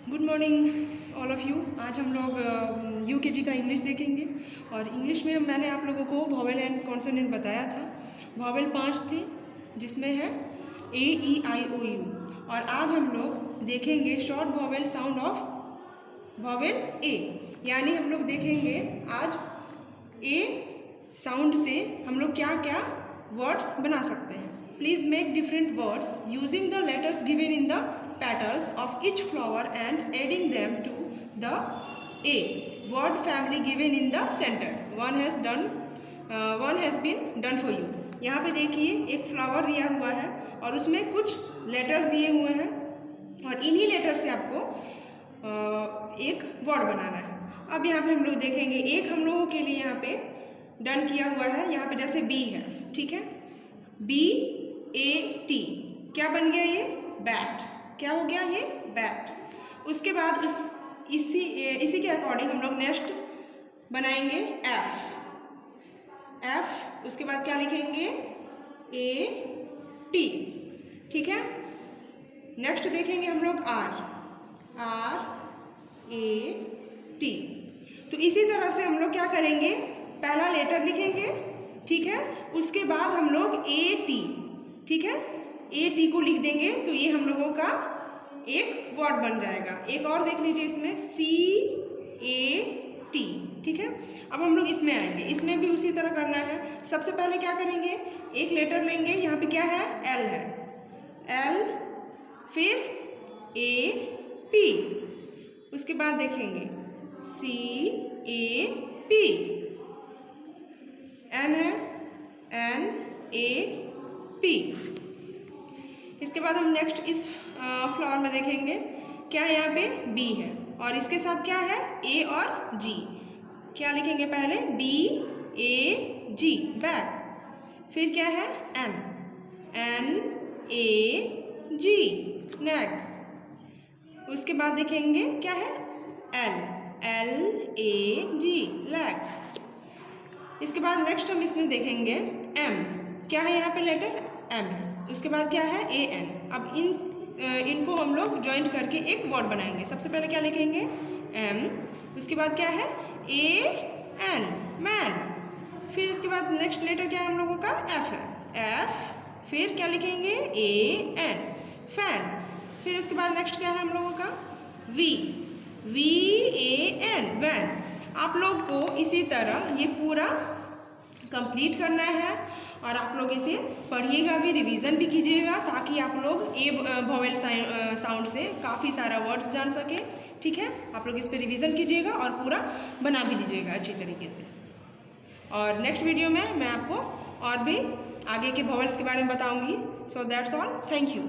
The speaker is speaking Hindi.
Good morning all of you. आज हम लोग यूकेजी का इंग्लिश देखेंगे और इंग्लिश में मैंने आप लोगों को वॉवेल एंड कॉन्सोनेंट बताया था। वॉवेल 5 थे जिसमें है ए ई आई ओ यू, और आज हम लोग देखेंगे short vowel sound of vowel A. यानी हम लोग देखेंगे आज ए साउंड से हम लोग क्या क्या वर्ड्स बना सकते हैं। Please make different words using the letters given in the petals of each flower and adding them to the A word family given in the center. One has been done for you. यहाँ पे देखिए एक फ्लावर दिया हुआ है और उसमें कुछ लेटर्स दिए हुए हैं और इन्हीं लेटर से आपको एक वर्ड बनाना है। अब यहाँ पे हम लोग देखेंगे, एक हम लोगों के लिए यहाँ पे डन किया हुआ है। यहाँ पे जैसे बी है, ठीक है, BAT क्या बन गया ये? बैट। क्या हो गया ये? बैट। उसके बाद इसी के अकॉर्डिंग हम लोग नेक्स्ट बनाएंगे एफ। उसके बाद क्या लिखेंगे? AT, ठीक है। नेक्स्ट देखेंगे हम लोग RAT। तो इसी तरह से हम लोग क्या करेंगे, पहला लेटर लिखेंगे, ठीक है, उसके बाद हम लोग AT, ठीक है, AT को लिख देंगे तो ये हम लोगों का एक वर्ड बन जाएगा। एक और देख लीजिए इसमें CAT, ठीक है। अब हम लोग इसमें आएंगे, इसमें भी उसी तरह करना है। सबसे पहले क्या करेंगे, एक लेटर लेंगे, यहाँ पे क्या है? L है, L, फिर AP, उसके बाद देखेंगे CAP, N है, NAP। इसके बाद हम नेक्स्ट इस फ्लावर में देखेंगे, क्या है यहाँ पे? B है और इसके साथ क्या है? A और G। क्या लिखेंगे पहले? BAG, bag. फिर क्या है? NAG, नेक। उसके बाद देखेंगे क्या है? LAG, lag. इसके बाद नेक्स्ट हम इसमें देखेंगे M। क्या है यहाँ पे? लेटर M है। उसके बाद क्या है? AN। अब इनको हम लोग ज्वाइंट करके एक वर्ड बनाएंगे। सबसे पहले क्या लिखेंगे? M। उसके बाद क्या है? AN, man. फिर इसके बाद नेक्स्ट लेटर क्या है हम लोगों का? F है, F। फिर क्या लिखेंगे? AN, fan. फिर इसके बाद नेक्स्ट क्या है हम लोगों का? VAN, van. आप लोग को इसी तरह ये पूरा कंप्लीट करना है और आप लोग इसे पढ़िएगा भी, रिवीजन भी कीजिएगा, ताकि आप लोग ए वॉवेल साउंड से काफ़ी सारा वर्ड्स जान सके, ठीक है। आप लोग इस पे रिवीजन कीजिएगा और पूरा बना भी लीजिएगा अच्छी तरीके से। और नेक्स्ट वीडियो में मैं आपको और भी आगे के वॉवेल्स के बारे में बताऊंगी। So that's all, thank you.